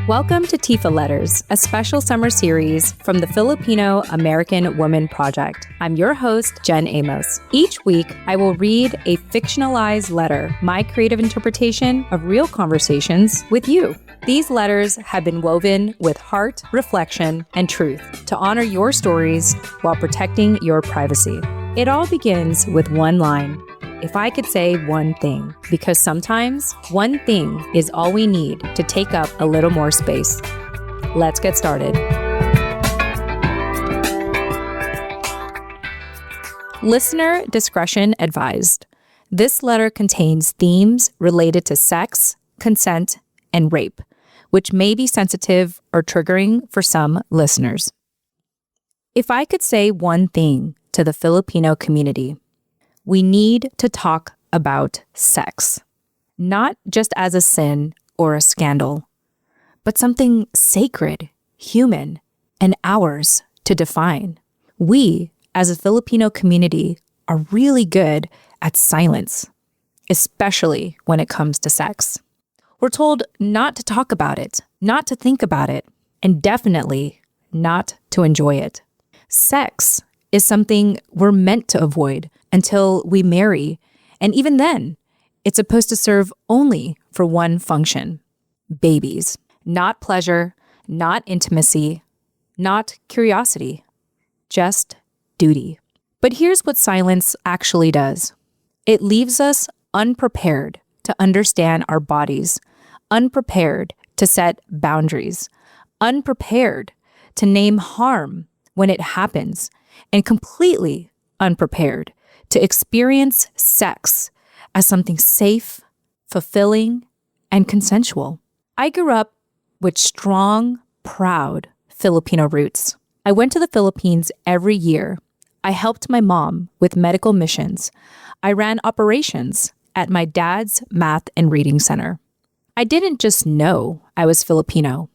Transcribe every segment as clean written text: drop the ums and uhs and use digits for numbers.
Welcome to Tifa Letters, a special summer series from the Filipino American Woman Project. I'm your host, Jen Amos. Each week, I will read a fictionalized letter, my creative interpretation of real conversations with you. These letters have been woven with heart, reflection, and truth to honor your stories while protecting your privacy. It all begins with one line. If I could say one thing, because sometimes one thing is all we need to take up a little more space. Let's get started. Listener discretion advised. This letter contains themes related to sex, consent, and rape, which may be sensitive or triggering for some listeners. If I could say one thing to the Filipino community, we need to talk about sex, not just as a sin or a scandal, but something sacred, human, and ours to define. We, as a Filipino community, are really good at silence, especially when it comes to sex. We're told not to talk about it, not to think about it, and definitely not to enjoy it. Sex is something we're meant to avoid until we marry, and even then, it's supposed to serve only for one function: babies. Not pleasure, not intimacy, not curiosity, just duty. But here's what silence actually does. It leaves us unprepared to understand our bodies, unprepared to set boundaries, unprepared to name harm when it happens, and completely unprepared to experience sex as something safe, fulfilling, and consensual. I grew up with strong, proud Filipino roots. I went to the Philippines every year. I helped my mom with medical missions. I ran operations at my dad's math and reading center. I didn't just know I was Filipino.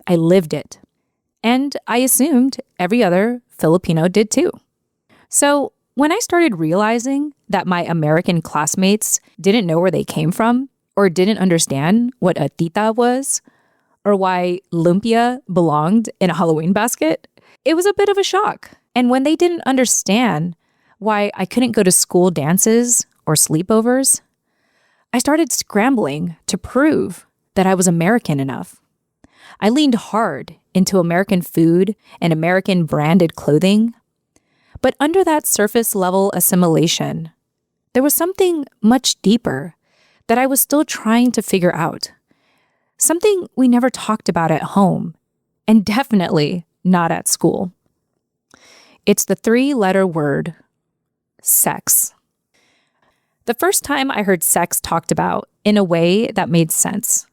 I lived it. And I assumed every other Filipino did too. So when I started realizing that my American classmates didn't know where they came from, or didn't understand what a tita was, or why lumpia belonged in a Halloween basket, it was a bit of a shock. And when they didn't understand why I couldn't go to school dances or sleepovers, I started scrambling to prove that I was American enough. I leaned hard into American food and American branded clothing. But under that surface level assimilation, there was something much deeper that I was still trying to figure out. Something we never talked about at home, and definitely not at school. It's the three-letter word, sex. The first time I heard sex talked about in a way that made sense,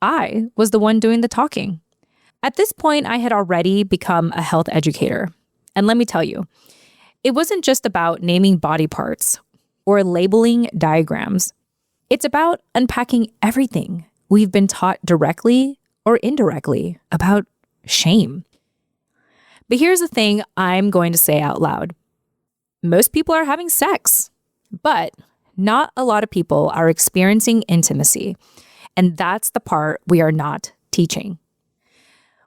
I was the one doing the talking. At this point, I had already become a health educator. And let me tell you, it wasn't just about naming body parts or labeling diagrams. It's about unpacking everything we've been taught directly or indirectly about shame. But here's the thing I'm going to say out loud. Most people are having sex, but not a lot of people are experiencing intimacy. And that's the part we are not teaching.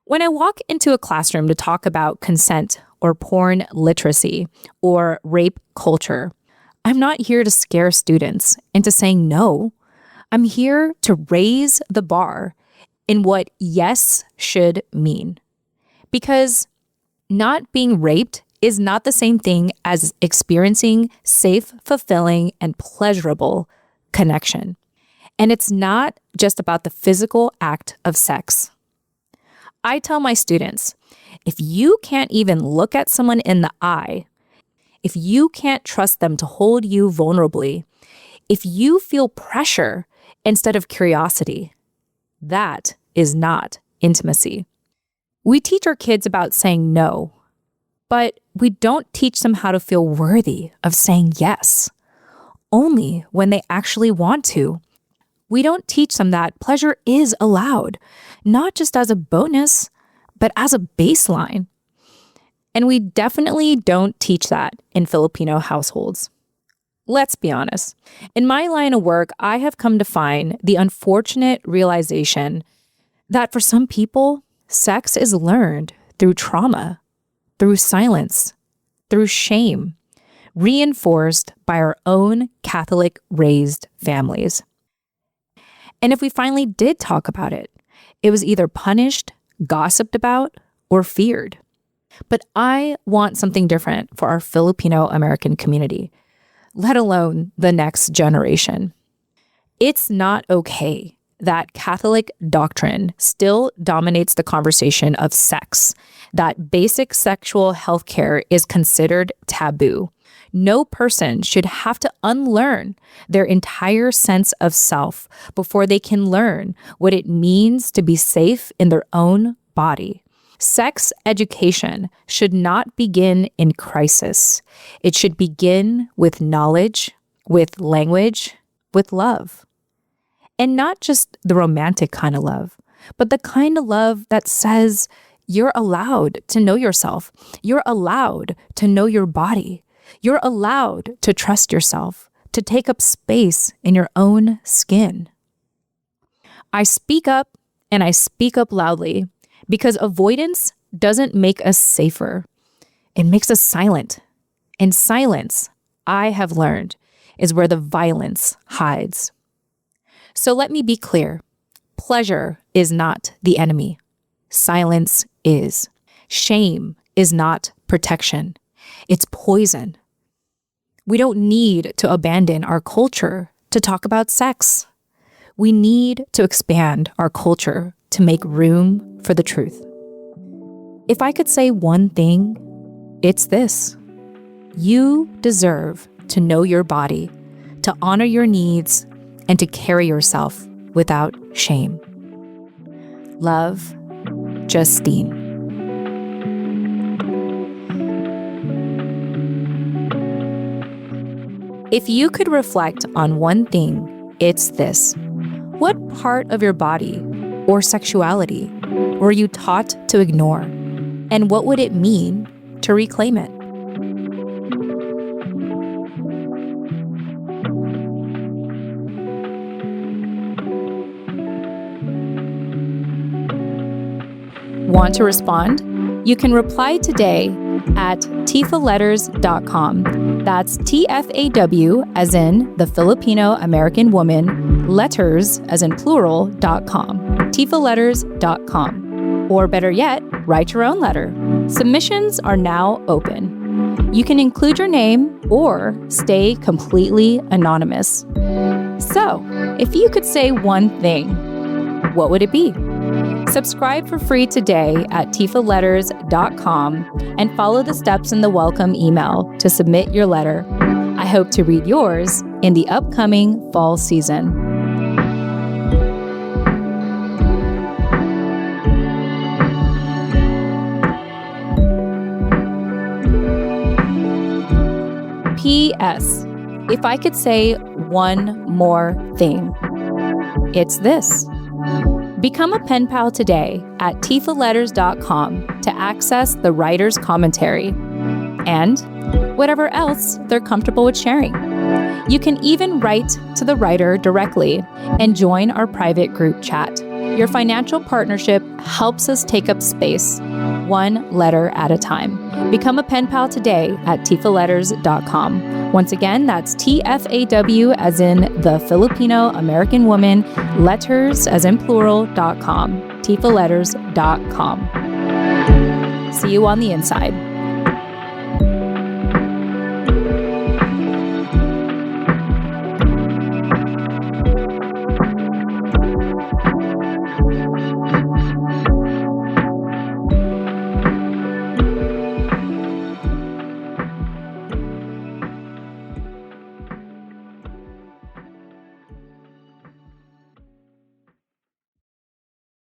When I walk into a classroom to talk about consent or porn literacy or rape culture, I'm not here to scare students into saying no. I'm here to raise the bar in what yes should mean. Because not being raped is not the same thing as experiencing safe, fulfilling, and pleasurable connection. And it's not just about the physical act of sex. I tell my students, if you can't even look at someone in the eye, if you can't trust them to hold you vulnerably, if you feel pressure instead of curiosity, that is not intimacy. We teach our kids about saying no, but we don't teach them how to feel worthy of saying yes, only when they actually want to. We don't teach them that pleasure is allowed, not just as a bonus, but as a baseline. And we definitely don't teach that in Filipino households. Let's be honest. In my line of work, I have come to find the unfortunate realization That for some people, sex is learned through trauma, through silence, through shame, reinforced by our own Catholic-raised families. And if we finally did talk about it, it was either punished, gossiped about, or feared. But I want something different for our Filipino American community, let alone the next generation. It's not okay that Catholic doctrine still dominates the conversation of sex, that basic sexual health care is considered taboo. No person should have to unlearn their entire sense of self before they can learn what it means to be safe in their own body. Sex education should not begin in crisis. It should begin with knowledge, with language, with love. And not just the romantic kind of love, but the kind of love that says you're allowed to know yourself. You're allowed to know your body. You're allowed to trust yourself, to take up space in your own skin. I speak up, and I speak up loudly, because avoidance doesn't make us safer. It makes us silent. And silence, I have learned, is where the violence hides. So let me be clear. Pleasure is not the enemy. Silence is. Shame is not protection. It's poison. We don't need to abandon our culture to talk about sex. We need to expand our culture to make room for the truth. If I could say one thing, it's this. You deserve to know your body, to honor your needs, and to carry yourself without shame. Love, Justine. If you could reflect on one thing, it's this. What part of your body or sexuality were you taught to ignore? And what would it mean to reclaim it? Want to respond? You can reply today at tfaletters.com. That's TFAW as in the Filipino American woman, letters as in plural.com. tfaletters.com. Or better yet, write your own letter. Submissions are now open. You can include your name or stay completely anonymous. So, if you could say one thing, what would it be? Subscribe for free today at tfaletters.com and follow the steps in the welcome email to submit your letter. I hope to read yours in the upcoming fall season. P.S. If I could say one more thing, it's this. Become a pen pal today at tfaletters.com to access the writer's commentary and whatever else they're comfortable with sharing. You can even write to the writer directly and join our private group chat. Your financial partnership helps us take up space, one letter at a time. Become a pen pal today at tfaletters.com. Once again, that's TFAW as in the Filipino American woman, letters as in plural.com, tfaletters.com. See you on the inside.